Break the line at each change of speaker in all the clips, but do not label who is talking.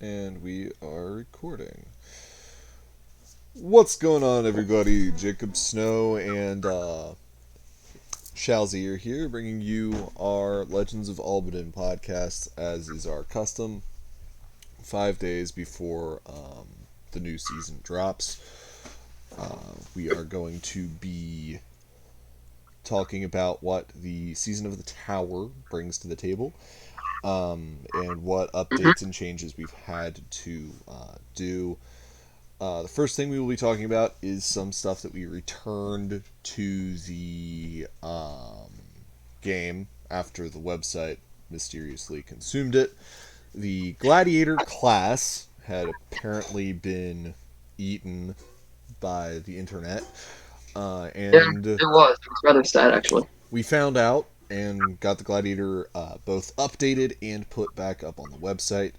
And we are recording. What's going on, everybody? Jacob Snow and Shalzy are here, bringing you our Legends of Albadyn podcast, as is our custom, 5 days before the new season drops. We are going to be talking about what the Season of the Tower brings to the table, and what updates and changes we've had to do. The first thing we will be talking about is some stuff that we returned to the game after the website mysteriously consumed it. The Gladiator class had apparently been eaten by the internet, and
It was rather sad, actually.
we found out and got the Gladiator both updated and put back up on the website.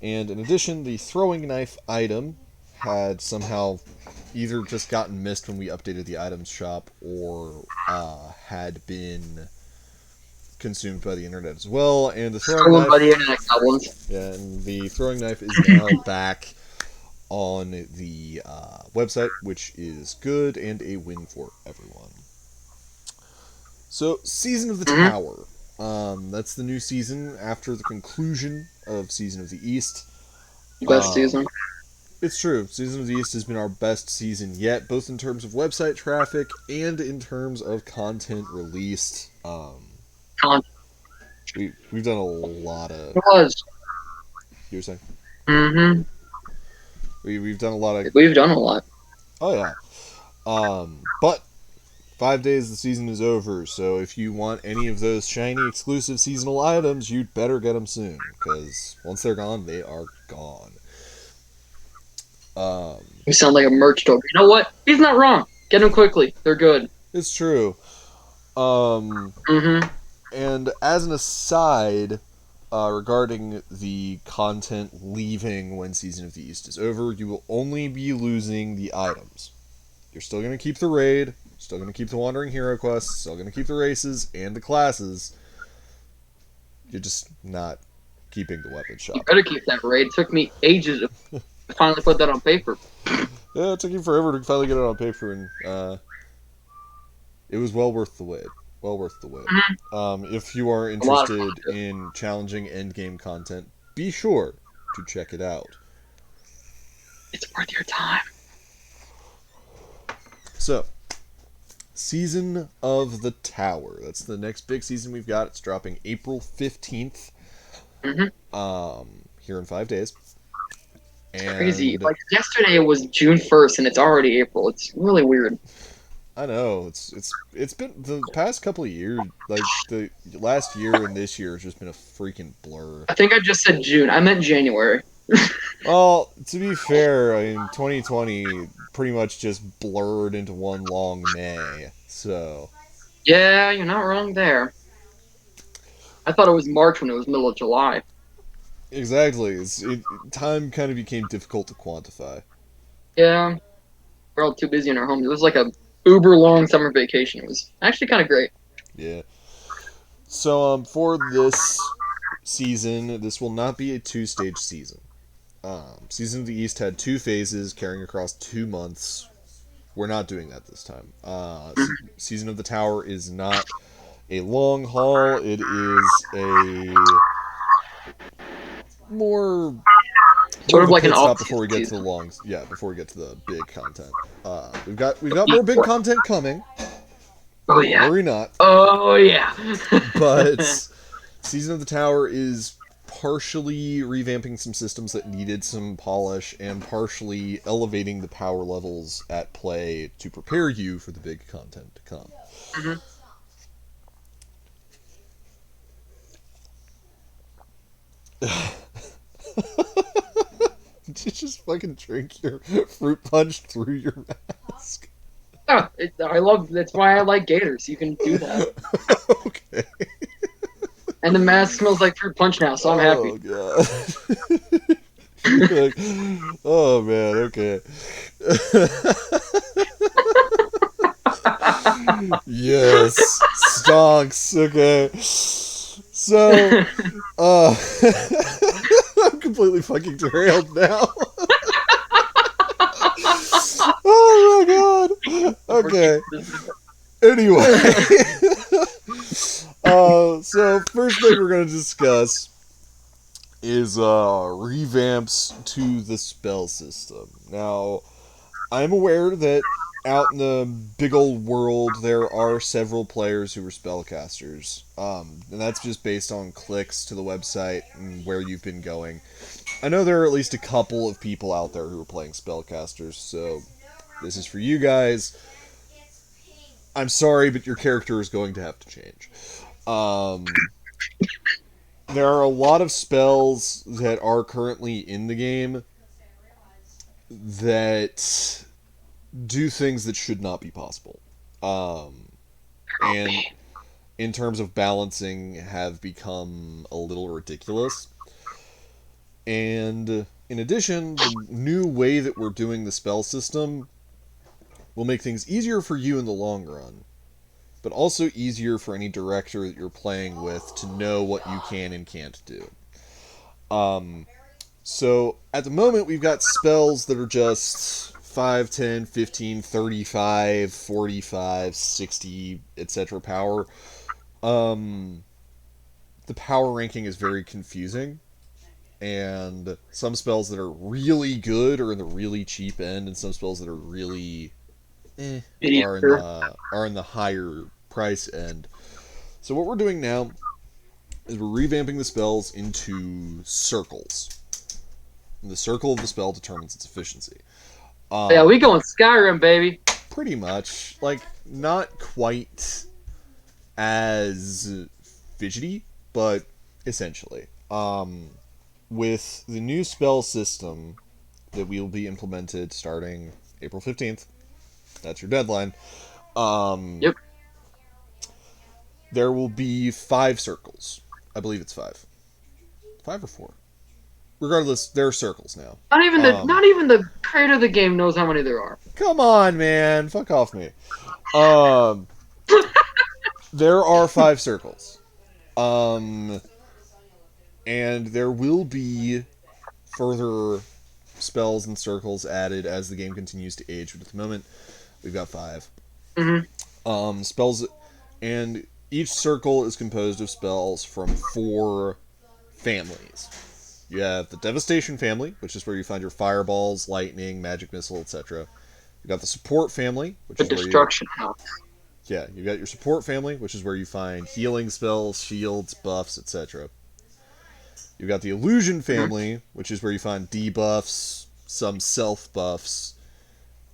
And in addition, the throwing knife item had somehow either just gotten missed when we updated the items shop, or had been consumed by the internet as well. And the throwing
Stolen by the
knife,
internet goblins.
yeah, and the throwing knife is now back on the website, which is good and a win for everyone. So, Season of the
Mm-hmm.
Tower. That's the new season after the conclusion of Season of the East.
Best season.
It's true. Season of the East has been our best season yet, both in terms of website traffic and in terms of content released.
Con-
We've done a lot of.
It was.
You were saying
Mm-hmm.
we've done a lot of.
We've done a lot.
Oh yeah. But 5 days the season is over, so if you want any of those shiny exclusive seasonal items, you'd better get them soon, because once they're gone, they are gone.
We sound like a merch store. You know what? He's not wrong. Get them quickly. They're good.
It's true. Um,
Mm-hmm.
And as an aside, regarding the content leaving when Season of the East is over, you will only be losing the items. You're still going to keep the raid, still going to keep the Wandering Hero quests, still going to keep the races and the classes. You're just not keeping the weapon shop.
You better keep that raid. It took me ages to finally put that on paper.
Yeah, it took you forever to finally get it on paper, and it was well worth the wait. Well worth the wait. If you are interested in challenging endgame content, be sure to check it out.
It's worth your time.
So, Season of the Tower. That's the next big season we've got. It's dropping April 15th. Here in 5 days. And
Crazy. Like, yesterday was June 1st, and it's already April. It's really weird.
I know, it's been the past couple of years, like the last year and this year has just been a freaking blur.
I think I just said June. I meant January.
Well, to be fair, I mean 2020 pretty much just blurred into one long May. So
Yeah, you're not wrong there. I thought it was March when it was middle of July.
exactly, time kind of became difficult to quantify.
Yeah, we're all too busy in our homes. It was like a uber long summer vacation. It was actually kind of great.
Yeah. So for this season, this will not be a two-stage season. Season of the East had 2 phases carrying across 2 months. We're not doing that this time. Season of the Tower is not a long haul. It is a more
Sort of
a
like an
pit stop
off
before we get to the
season.
long. Yeah, before we get to the big content. We've got more big content coming.
Oh yeah.
Worry not.
Oh yeah.
But Season of the Tower is partially revamping some systems that needed some polish, and partially elevating the power levels at play to prepare you for the big content to come.
Mhm.
Did you just fucking drink your fruit punch through your mask?
Oh, I love. That's why I like gators. You can do that.
Okay.
And the mask smells like fruit punch now, so I'm happy.
Oh god. Like, oh man, okay. Yes, stonks. Okay, so I'm completely fucking derailed now. Oh my god. Okay. Anyway. So first thing we're going to discuss is revamps to the spell system. Now, I'm aware that out in the big old world there are several players who are spellcasters, and that's just based on clicks to the website and where you've been going. I know there are at least a couple of people out there who are playing spellcasters, so this is for you guys. I'm sorry, but your character is going to have to change. There are a lot of spells that are currently in the game that do things that should not be possible. And in terms of balancing, have become a little ridiculous. And in addition, the new way that we're doing the spell system will make things easier for you in the long run, but also easier for any director that you're playing with to know what you can and can't do. So at the moment, we've got spells that are just 5, 10, 15, 35, 45, 60, etc. power. The power ranking is very confusing, and some spells that are really good are in the really cheap end, and some spells that are really are in the higher price end. So what we're doing now is we're revamping the spells into circles. And the circle of the spell determines its efficiency.
Yeah, we going Skyrim, baby.
Pretty much. Like, not quite as fidgety, but essentially. With the new spell system that will be implemented starting April 15th, that's your deadline.
Yep.
There will be 5 circles. I believe it's 5. 5 or 4. Regardless, there are circles now.
Not even the creator of the game knows how many there are.
Come on, man. Fuck off me. There are 5 circles. And there will be further spells and circles added as the game continues to age, but at the moment, we've got 5.
Mm-hmm.
Spells, and each circle is composed of spells from 4 families. You have the Devastation family, which is where you find your fireballs, lightning, magic missile, etc. You got the Support family, which is where
Destruction house.
Yeah, you got your Support family, which is where you find healing spells, shields, buffs, etc. You got the Illusion family, which is where you find debuffs, some self buffs,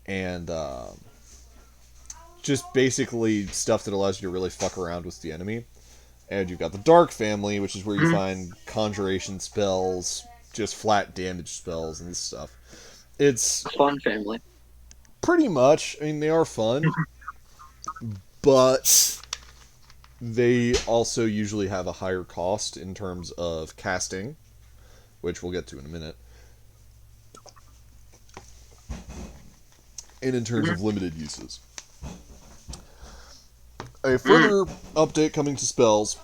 and just basically stuff that allows you to really fuck around with the enemy. And you've got the Dark family, which is where you find conjuration spells, just flat damage spells and stuff. It's
Fun family.
pretty much, I mean, they are fun, but they also usually have a higher cost in terms of casting, which we'll get to in a minute, and in terms of limited uses. A further update coming to spells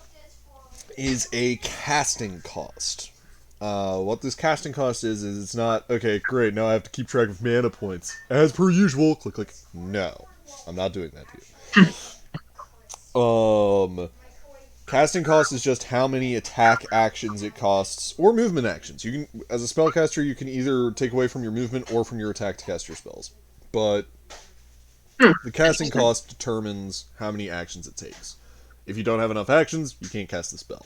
is a casting cost. What this casting cost is it's not, okay, great, now I have to keep track of mana points. As per usual, click, click. No, I'm not doing that to you. Casting cost is just how many attack actions it costs, or movement actions. You can, as a spellcaster, you can either take away from your movement or from your attack to cast your spells. But the casting cost determines how many actions it takes. If you don't have enough actions, you can't cast the spell.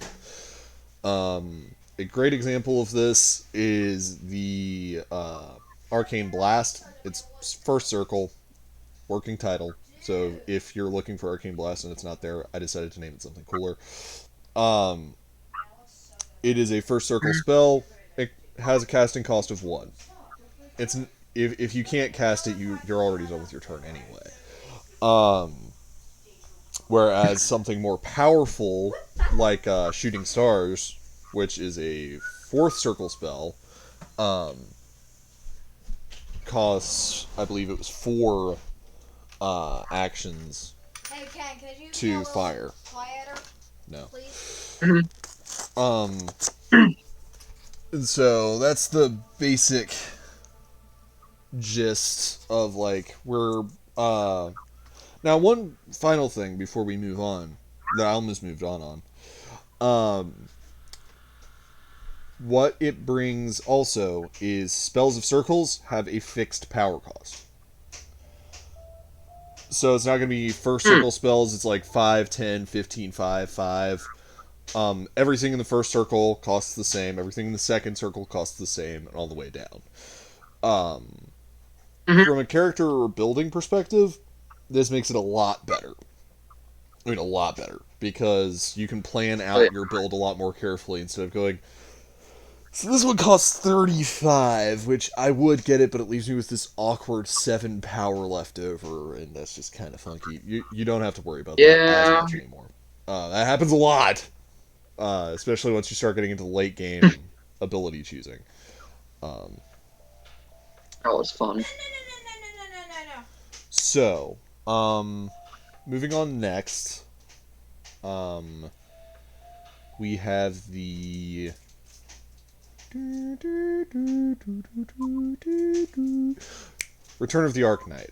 A great example of this is the Arcane Blast. It's first circle, working title. So if you're looking for Arcane Blast and it's not there, I decided to name it something cooler. It is a first circle spell. It has a casting cost of 1. It's if you can't cast it, you're already done with your turn anyway. Whereas something more powerful, like Shooting Stars, which is a 4th circle spell, costs, I believe it was 4 actions
Hey, Ken, could you
to fire.
Quieter,
no.
please?
And so that's the basic gist of like where now one final thing before we move on that I almost moved on. What it brings also is spells of circles have a fixed power cost. So it's not going to be first circle spells, it's like 5, 10, 15, 5, 5. Everything in the first circle costs the same, everything in the second circle costs the same, and all the way down. From a character or building perspective, this makes it a lot better. I mean, a lot better. Because you can plan out your build a lot more carefully instead of going, so this one costs 35, which I would get it, but it leaves me with this awkward 7 power left over, and that's just kind of funky. You don't have to worry about that as much anymore. That happens a lot, especially once you start getting into late game ability choosing.
That was fun.
So, moving on next, we have the Return of the Ark Night.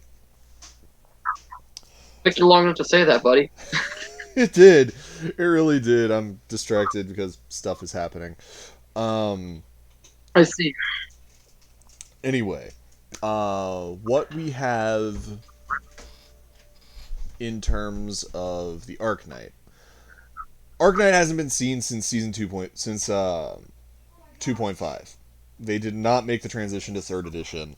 Took you long enough to say that, buddy.
It did. It really did. I'm distracted because stuff is happening.
I see.
Anyway, what we have in terms of the Ark Night. Ark Night hasn't been seen since season 2.5. They did not make the transition to 3rd edition.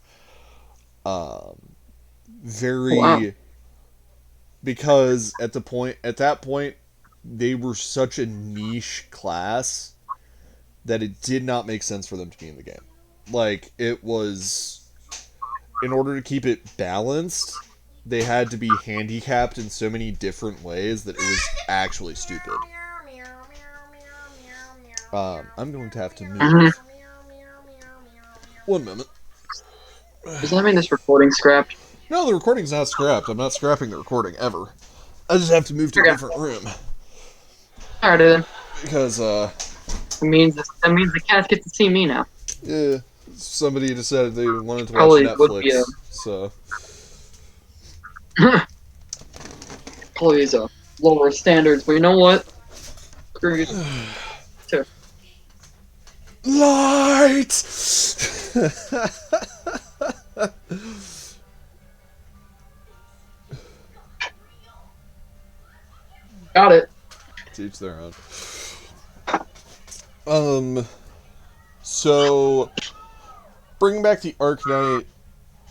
Because at that point, they were such a niche class that it did not make sense for them to be in the game. Like, it was, in order to keep it balanced, they had to be handicapped in so many different ways that it was actually stupid. I'm going to have to move. 1 moment.
Does that mean this recording scrapped?
No, the recording's not scrapped. I'm not scrapping the recording, ever. I just have to move to a different room.
Alright then.
Because,
that means the cats get to see me now.
Yeah, somebody decided they wanted to watch Netflix, so...
Please, lower standards, but you know what? Screw you. Too.
Light!
Got it.
Teach their own. So, bringing back the Ark Night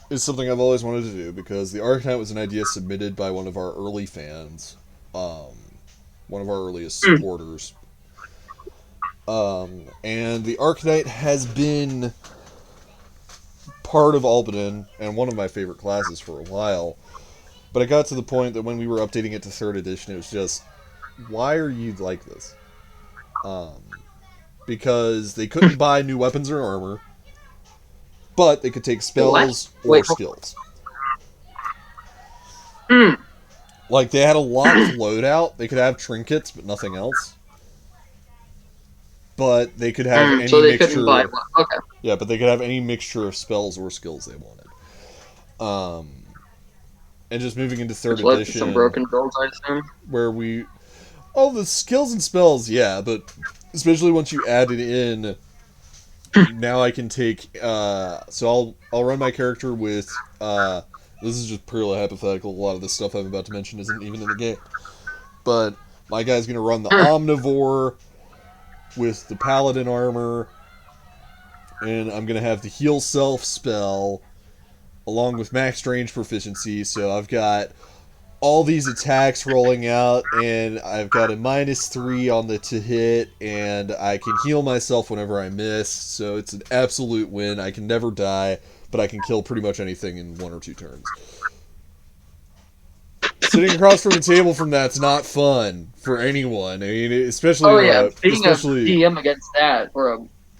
is something I've always wanted to do, because the Ark Night was an idea submitted by one of our early fans, one of our earliest supporters. And the Ark Night has been part of Albadyn, and one of my favorite classes for a while. But it got to the point that when we were updating it to 3rd edition, it was just, why are you like this? Because they couldn't buy new weapons or armor, but they could take spells or skills. Like, they had a locked loadout. They could have trinkets, but nothing else. But they could have any
so they
mixture.
Couldn't buy one. Okay.
Yeah, but they could have any mixture of spells or skills they wanted. And just moving into 3rd edition,
some broken builds, I assume.
Where the skills and spells, yeah, but especially once you add it in, now I can take. So I'll run my character with. This is just purely hypothetical. A lot of the stuff I'm about to mention isn't even in the game, but my guy's gonna run the Omnivore with the Paladin armor, and I'm gonna have the Heal Self spell along with max range proficiency. So I've got all these attacks rolling out, and I've got a -3 on the to hit, and I can heal myself whenever I miss. So it's an absolute win. I can never die, but I can kill pretty much anything in 1 or 2 turns. Sitting across from the table from that's not fun for anyone. I mean, especially
being a DM against that,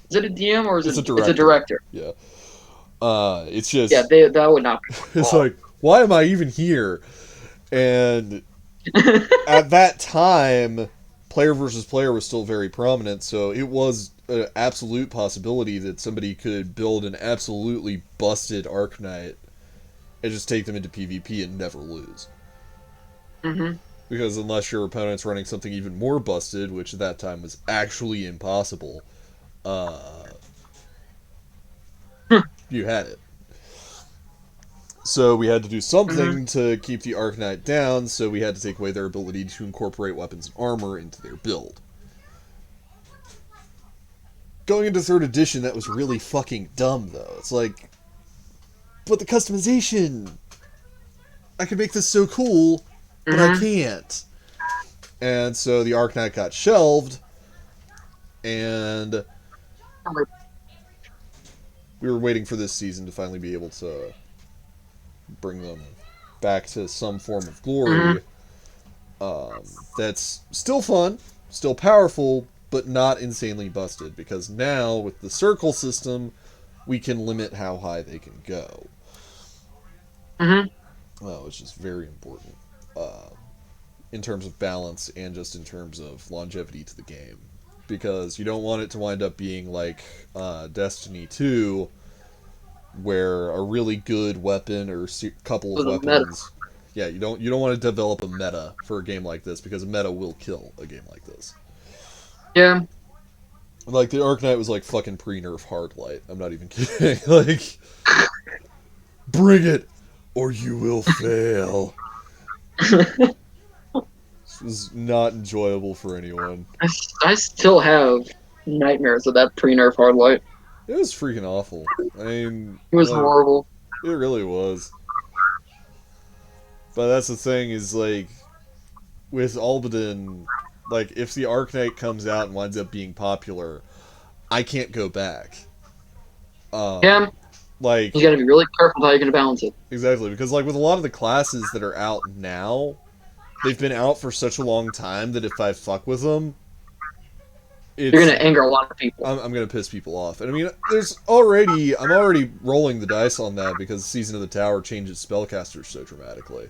is it a DM or is it? It's a director.
Yeah. It's just
that would not be fun.
It's like, why am I even here? And at that time, player versus player was still very prominent, so it was an absolute possibility that somebody could build an absolutely busted Ark Night and just take them into PvP and never lose.
Mm-hmm.
Because unless your opponent's running something even more busted, which at that time was actually impossible, uh, you had it. So we had to do
Mm-hmm.
something to keep the Ark Knight down, so we had to take away their ability to incorporate weapons and armor into their build. Going into 3rd edition, that was really fucking dumb, though. It's like, but the customization! I could make this so cool, but I
Mm-hmm.
can't. And so the Ark Knight got shelved, and we were waiting for this season to finally be able to bring them back to some form of
Mm-hmm.
glory. That's still fun, still powerful, but not insanely busted, because now with the circle system, we can limit how high they can go.
Mm-hmm.
Which is very important uh, in terms of balance and just in terms of longevity to the game. Because you don't want it to wind up being like Destiny 2, where a really good weapon or couple of
Was a meta.
weapons. Yeah, you don't want to develop a meta for a game like this, because a meta will kill a game like this.
Yeah.
Like the Ark Knight was like fucking pre-nerf hardlight. I'm not even kidding. Like, bring it, or you will fail. This was not enjoyable for anyone.
I still have nightmares of that pre-nerf hardlight.
It was freaking awful. I mean,
It was
like,
horrible.
it really was. But that's the thing is, like, with Albadyn, like, if the Ark Knight comes out and winds up being popular, I can't go back. Um,
Yeah,
like,
you got to be really careful how you're going to balance it.
exactly, because, like, with a lot of the classes that are out now, they've been out for such a long time that if I fuck with them,
You're
it's
going to anger a lot of people.
I'm gonna piss people off. And I mean, I'm already rolling the dice on that because Season of the Tower changes spellcasters so dramatically.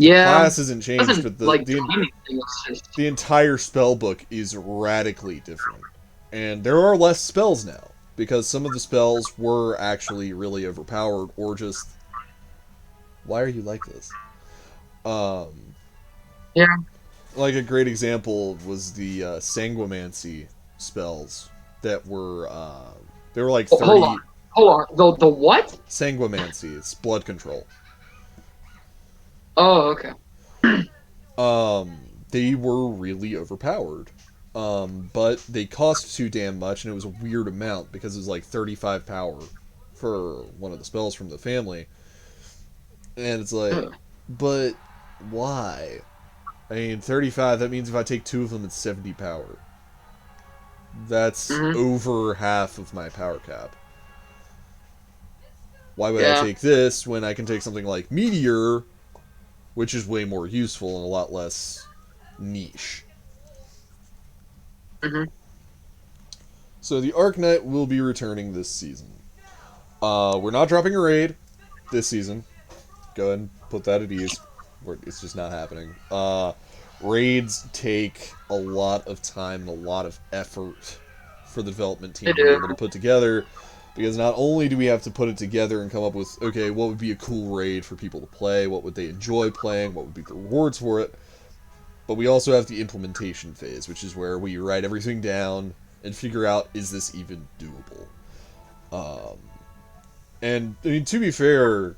The
Yeah,
class isn't
it
changed,
doesn't
but
like do anything. It's just
the entire spell book is radically different, and there are less spells now because some of the spells were actually really overpowered, or just why are you like this? Um,
yeah.
like a great example was the sanguimancy spells that were they were like
Oh, hold on,
30.
hold on. The what?
Sanguimancy, it's blood control.
Oh, okay.
They were really overpowered. But they cost too damn much, and it was a weird amount because it was like 35 power for one of the spells from the family. And it's like,
Ugh.
but why? I mean, 35, that means if I take two of them, it's 70 power. That's
Mm-hmm.
over half of my power cap. Why would I
Yeah.
take this when I can take something like Meteor, which is way more useful and a lot less niche?
Mm-hmm.
So the Ark Knight will be returning this season. We're not dropping a raid this season. Go ahead and put that at ease. It's just not happening. Raids take a lot of time and a lot of effort for the development
They
team to be
do.
able to put together, because not only do we have to put it together and come up with, okay, what would be a cool raid for people to play, what would they enjoy playing, what would be the rewards for it, but we also have the implementation phase, which is where we write everything down and figure out, is this even doable? Um, and I mean, to be fair,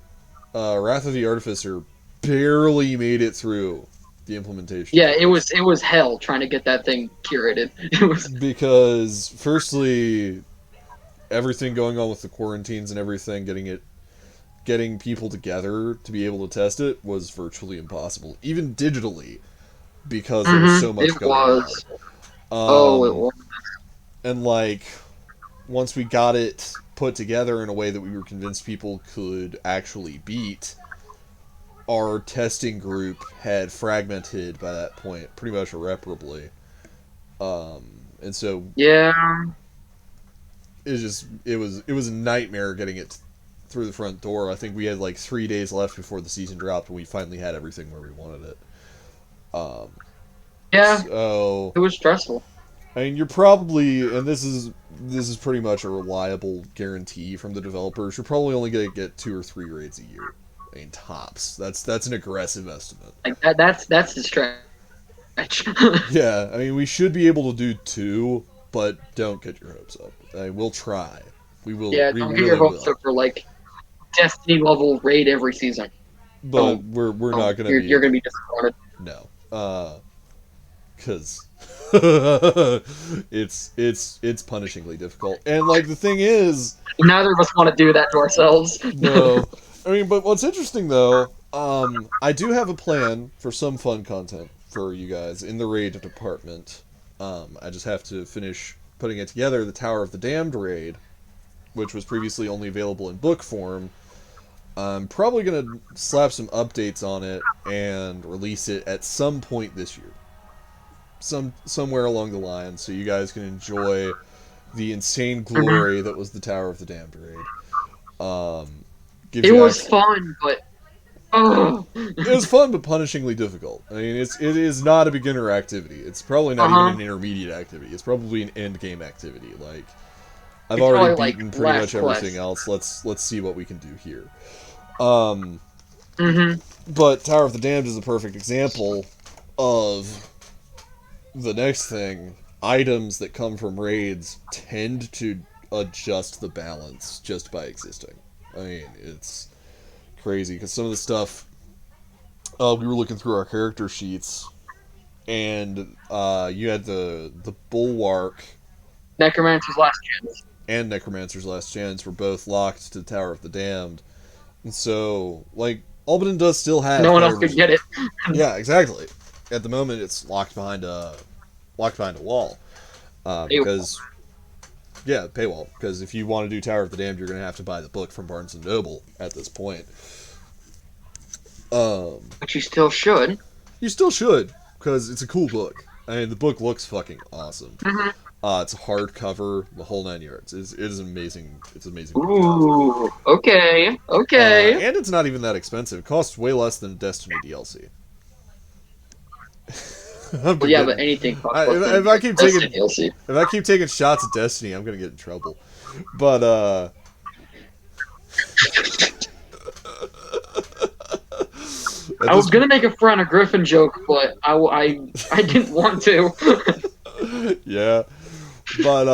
Wrath of the Artificer barely made it through the implementation
Yeah,
phase.
it was hell trying to get that thing curated. It was.
Because, firstly, everything going on with the quarantines and everything, getting people together to be able to test it was virtually impossible, even digitally, because there was
Mm-hmm.
so much
It
going on.
was. Oh, it
Um,
was.
and like, once we got it put together in a way that we were convinced people could actually beat, our testing group had fragmented by that point pretty much irreparably. And so
Yeah.
it was a nightmare getting it through the front door. I think we had like 3 days left before the season dropped, and we finally had everything where we wanted it. Um,
Yeah.
so
It was stressful.
I mean, you're probably, and this is pretty much a reliable guarantee from the developers. You're probably only gonna get 2 or 3 raids a year. I mean, tops. That's an aggressive estimate.
Like that's the stretch.
Yeah, I mean, we should be able to do 2, but don't get your hopes up. I mean, we'll try. We will.
Yeah,
We
don't get your
really
hopes
will.
up for like Destiny level raid every season.
But
Oh,
we're
oh,
not gonna
you're
be.
gonna be disappointed.
No. Because it's punishingly difficult. And like the thing is,
Neither of us want to do that to ourselves.
no. I mean, but what's interesting though, I do have a plan for some fun content for you guys in the raid department. I just have to finish putting it together. The Tower of the Damned raid, which was previously only available in book form. I'm probably gonna slap some updates on it and release it at some point this year. Somewhere along the line, so you guys can enjoy the insane glory that was the Tower of the Damned raid. Gives
It
you
was
access.
fun, but oh.
It was fun, but punishingly difficult. I mean, it is not a beginner activity. It's probably not even an intermediate activity. It's probably an end game activity. Like I've
It's
already
probably like
beaten pretty
last
much everything
quest.
else. Let's see what we can do here. Um,
Mm-hmm.
but Tower of the Damned is a perfect example of the next thing. Items that come from raids tend to adjust the balance just by existing. I mean, it's crazy because some of the stuff we were looking through our character sheets, and you had the Bulwark
Necromancer's last chance.
and Necromancer's Last Chance were both locked to the Tower of the Damned, and so like Albadyn does still have
No one else
player
could
versus.
get it.
Yeah, exactly. At the moment, it's locked behind a wall because yeah, paywall. Because if you want to do Tower of the Damned, you're going to have to buy the book from Barnes and Noble at this point.
But you still should.
You still should because it's a cool book. I mean, the book looks fucking awesome.
Mm-hmm.
It's a hardcover, the whole 9 yards. It is amazing. It's an amazing book job.
Ooh. Okay. Okay.
And it's not even that expensive. It costs way less than Destiny DLC. I'm
Well, yeah,
kidding.
but anything costs less
If
than
I keep
Destiny
taking
DLC.
if I keep taking shots at Destiny, I'm gonna get in trouble. But
I was gonna make a Fran a Griffin joke, but I didn't want to.
yeah, but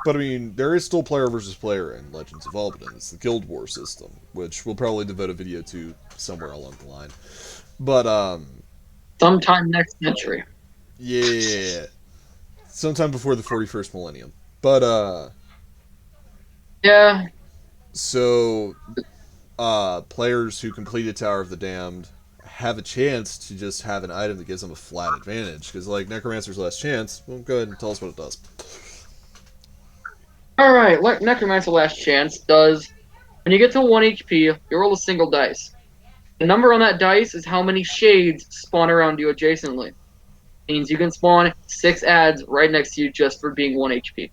I mean, there is still player versus player in Legends of Albadyn. It's the Guild War system, which we'll probably devote a video to somewhere along the line. But
Sometime next century.
yeah, sometime before the 41st millennium. But
Yeah.
so players who completed Tower of the Damned have a chance to just have an item that gives them a flat advantage. Because, like, Necromancer's Last Chance, well, go ahead and tell us what it does.
Alright, Necromancer Last Chance does. When you get to 1 HP, you roll a single dice. The number on that dice is how many shades spawn around you adjacently. Means you can spawn 6 ads right next to you just for being 1 HP.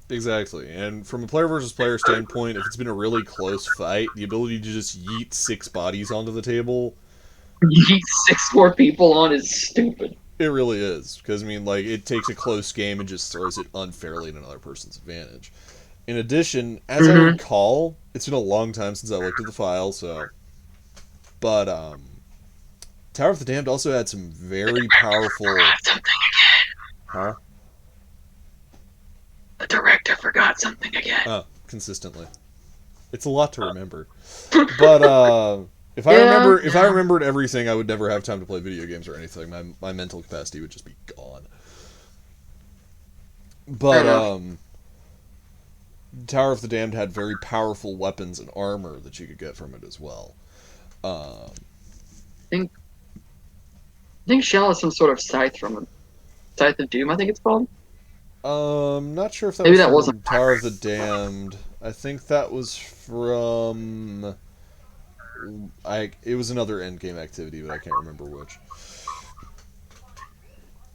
Exactly. And from a player versus player standpoint, if it's been a really close fight, the ability to just yeet 6 bodies onto the table,
Yeet 6 more people on is stupid.
it really is. Because, I mean, like, it takes a close game and just throws it unfairly in another person's advantage. In addition, as I recall, it's been a long time since I looked at the file, so... But, Tower of the Damned also had some very powerful...
Something again.
Huh?
The director forgot something again.
Oh, consistently. It's a lot to remember. But, if I remembered everything, I would never have time to play video games or anything. My mental capacity would just be gone. But, Tower of the Damned had very powerful weapons and armor that you could get from it as well.
I think Shell has some sort of scythe from it. Scythe of Doom, I think it's called.
Not sure if that
Maybe
was
that
from
wasn't
Tower of the Damned. I think that was from... It was another endgame activity, but I can't remember which.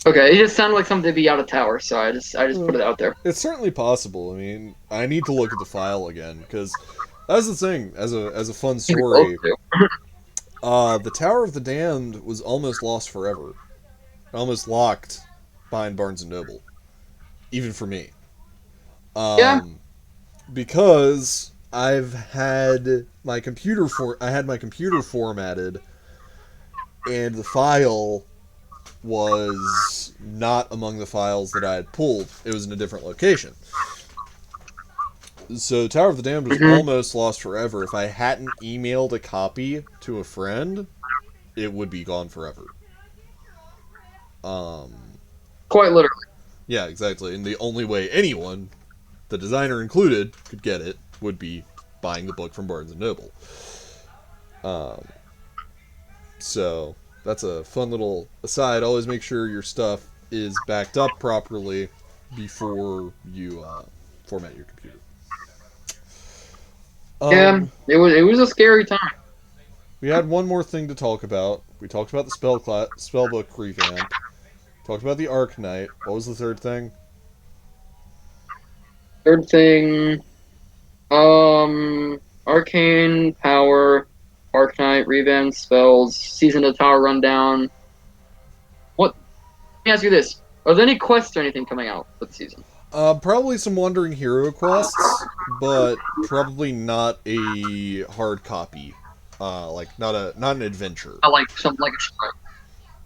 Okay, it just sounded like something to be out of tower, so I just put it out there.
It's certainly possible. I mean, I need to look at the file again, because that's the thing, as a fun story, the Tower of the Damned was almost lost forever. Almost locked behind Barnes & Noble, even for me.
Yeah.
Because I've had my computer formatted, and the file was not among the files that I had pulled. It was in a different location. So Tower of the Damned was
Mm-hmm.
almost lost forever. If I hadn't emailed a copy to a friend, it would be gone forever. Um,
Quite literally.
yeah, exactly. And the only way anyone, the designer included, could get it would be buying the book from Barnes & Noble. So that's a fun little aside. Always make sure your stuff is backed up properly before you format your computer.
Yeah,
Um,
it was a scary time.
we had one more thing to talk about. We talked about the spellbook revamp. Talked about the Ark Night. What was the third thing?
Third thing, arcane power, Ark Night, revamp spells, season of tower rundown. What? Let me ask you this: are there any quests or anything coming out for the season?
Probably some Wandering Hero quests, but probably not a hard copy. Like not an adventure.
I like something like a shrine.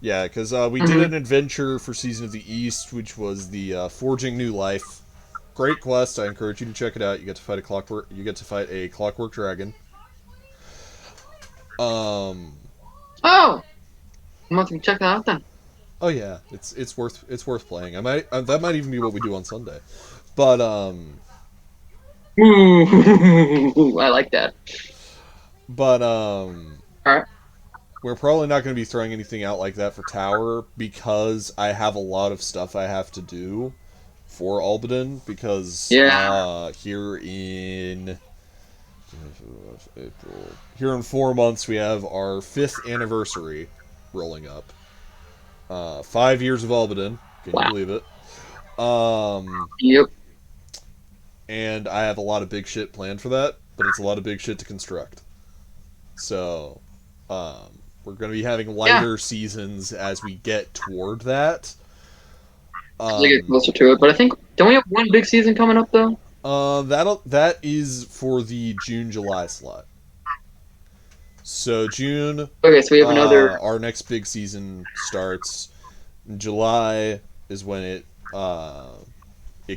Yeah, because we did
Mm-hmm.
an adventure for Season of the East, which was the Forging New Life. Great quest. I encourage you to check it out. You get to fight a clockwork. You get to fight a clockwork dragon. Um.
Oh, I'm going to check that out then.
Oh yeah, it's worth playing. That might even be what we do on Sunday. But
Ooh, I like that.
but
All right.
we're probably not going to be throwing anything out like that for Tower because I have a lot of stuff I have to do for Albadyn because
Yeah.
here in 4 months we have our 5th anniversary rolling up. 5 years of Albadyn. Can you
Wow.
believe it? Um,
Yep.
and I have a lot of big shit planned for that, but it's a lot of big shit to construct. So, we're going to be having
Yeah.
lighter seasons as we get toward that.
As we get closer to it, but I think don't we have one big season coming up though?
That is for the June-July slot. So June,
Okay, so we have another.
our next big season starts. July is when it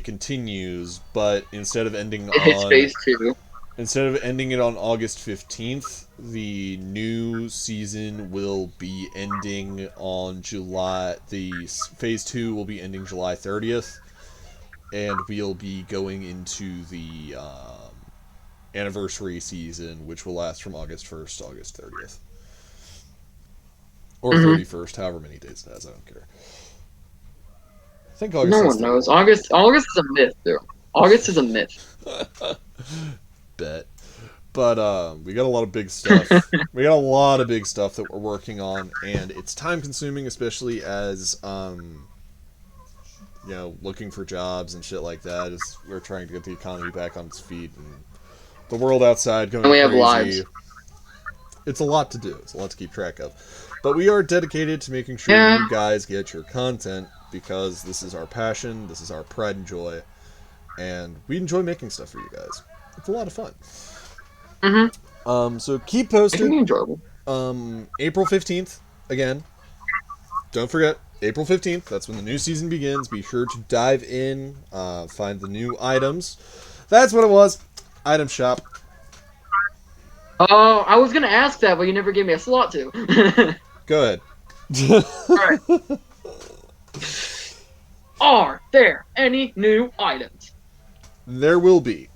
continues, but
It hits phase two.
instead of ending it on August 15th, the new season will be ending on July. The phase 2 will be ending July 30th, and we'll be going into the anniversary season, which will last from August 1st to August 30th. Or
Mm-hmm.
31st, however many days it has, I don't care. I think August
No
has
one knows.
31.
August is a myth, dude. August is a myth.
Bet. But we got a lot of big stuff. We got a lot of big stuff that we're working on, and it's time consuming, especially as looking for jobs and shit like that. As we're trying to get the economy back on its feet, and the world outside
And
going
we have
crazy.
lives.
It's a lot to do. It's a lot to keep track of. But we are dedicated to making sure
Yeah.
you guys get your content because this is our passion, this is our pride and joy, and we enjoy making stuff for you guys. It's a lot of fun. So keep
It can
posted.
be enjoyable.
April 15th, again. Don't forget, April 15th, that's when the new season begins. Be sure to dive in, find the new items. That's what it was. Item shop.
Oh, I was gonna ask that, but you never gave me a slot to.
Go ahead.
Alright. Are there any new items?
There will be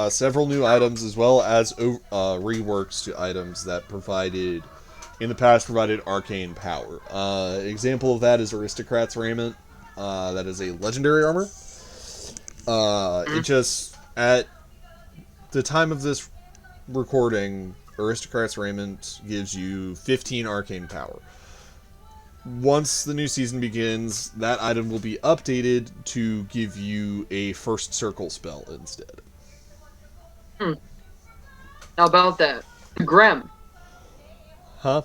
several new items as well as reworks to items that in the past provided arcane power. Example of that is Aristocrat's Raiment. That is a legendary armor. It just, at the time of this recording, Aristocrat's Raiment gives you 15 arcane power. Once the new season begins, that item will be updated to give you a first circle spell instead.
How about that? The Grem,
Huh?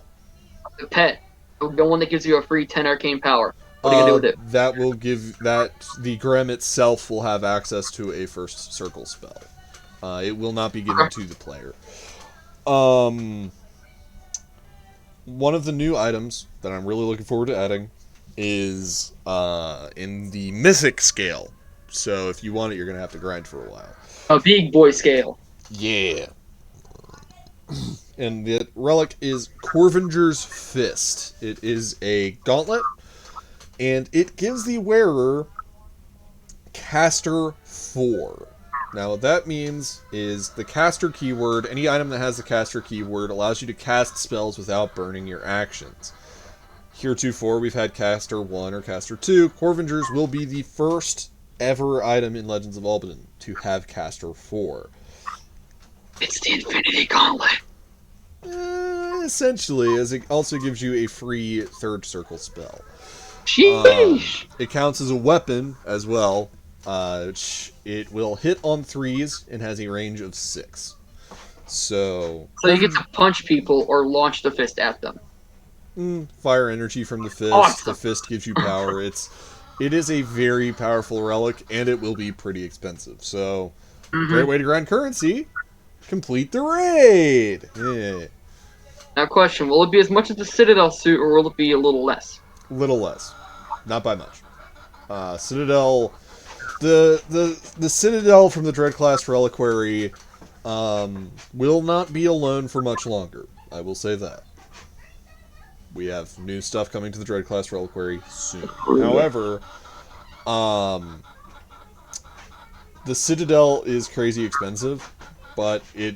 the pet, the one that gives you a free 10 arcane power. What are you gonna do with it?
That will give that the Grem itself will have access to a first circle spell. It will not be given to the player. One of the new items that I'm really looking forward to adding is in the Mythic scale. So if you want it, you're gonna have to grind for a while.
A big boy scale.
Yeah. And the relic is Corvinger's Fist. It is a gauntlet, and it gives the wearer Caster 4. Now what that means is the caster keyword, any item that has the caster keyword, allows you to cast spells without burning your actions. Heretofore, we've had Caster 1 or Caster 2. Corvinger's will be the first ever item in Legends of Albadyn to have Caster 4.
It's the Infinity Gauntlet.
Essentially, as it also gives you a free third circle spell.
Sheesh.
It counts as a weapon as well. It will hit on 3s and has a range of 6. So
you get to punch people or launch the fist at them.
Fire energy from the fist.
Awesome.
The fist gives you power. It is a very powerful relic, and it will be pretty expensive. So, great way to grind currency. Complete the raid. Yeah.
Now, question: will it be as much as the Citadel suit, or will it be a little less?
Little less, not by much. Citadel, the Citadel from the Dread Class Reliquary, will not be alone for much longer. I will say that. We have new stuff coming to the Dread Class Reliquary soon. However, the Citadel is crazy expensive, but it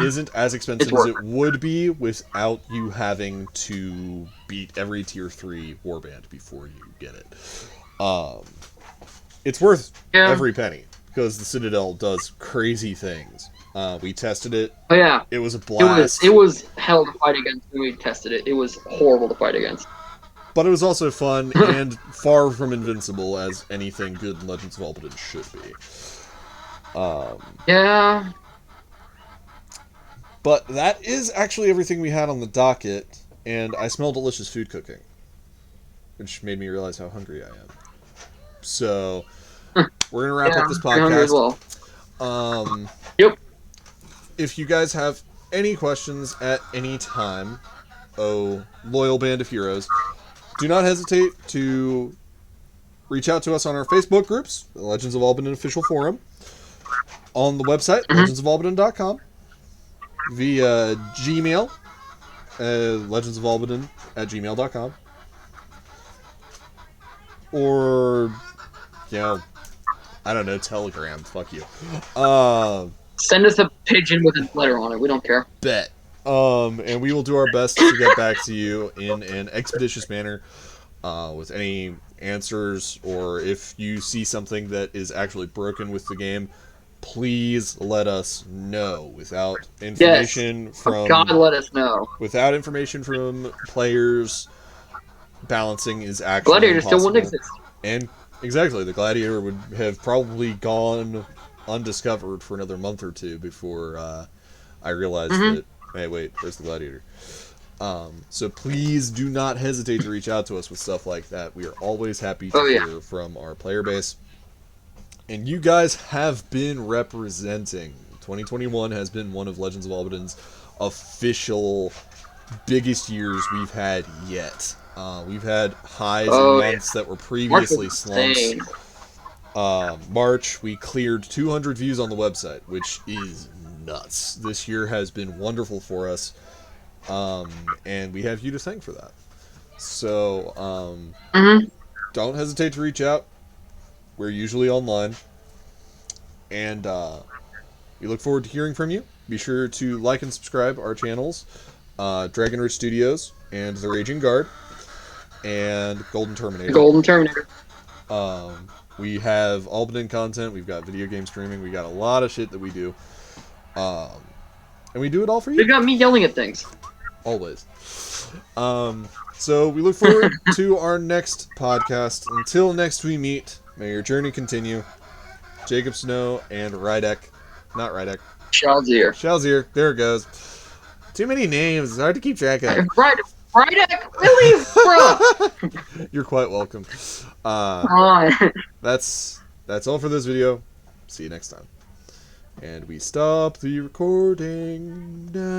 isn't as expensive as it would be without you having to beat every tier 3 warband before you get it. It's worth every penny, because the Citadel does crazy things. We tested it.
Oh yeah.
It was a blast.
It was hell to fight against when we tested it. It was horrible to fight against.
But it was also fun and far from invincible as anything good in Legends of Albadyn should be.
Yeah.
But that is actually everything we had on the docket, and I smell delicious food cooking, which made me realize how hungry I am. So, we're gonna wrap up this podcast.
As well. Yep.
If you guys have any questions at any time, oh loyal band of heroes, do not hesitate to reach out to us on our Facebook groups, the Legends of Albadyn official forum, on the website, legendsofalbadyn.com, via Gmail, legendsofalbadyn@gmail.com, or, I don't know, Telegram, fuck you.
Send us a pigeon with a letter on it, we don't care.
Bet. And we will do our best to get back to you in an expeditious manner, with any answers, or if you see something that is actually broken with the game, please let us know. Without information from
God, let us know.
Without information from players, balancing is actually
Gladiator
impossible.
still wouldn't exist.
And exactly, the Gladiator would have probably gone undiscovered for another month or two before I realized that, hey, wait, where's the Gladiator? So please do not hesitate to reach out to us with stuff like that. We are always happy to hear from our player base. And you guys have been representing. 2021 has been one of Legends of Albadyn's official biggest years we've had yet. We've had highs and months that were previously slumps. March, we cleared 200 views on the website, which is nuts. This year has been wonderful for us, and we have you to thank for that. So, don't hesitate to reach out. We're usually online, and we look forward to hearing from you. Be sure to like and subscribe our channels, Dragon Ridge Studios, and The Raging Guard, and Golden Terminator. We have Albadyn content, we've got video game streaming, we got a lot of shit that we do. And we do it all for you.
You got me yelling at things.
Always. So we look forward to our next podcast. Until next we meet, may your journey continue. Jacob Snow and Rydek. Not Rydek.
Shalzir.
Shalzir. There it goes. Too many names. It's hard to keep track of.
Right. Really, bruh?
You're quite welcome.
Come on.
That's all for this video. See you next time. And we stop the recording now.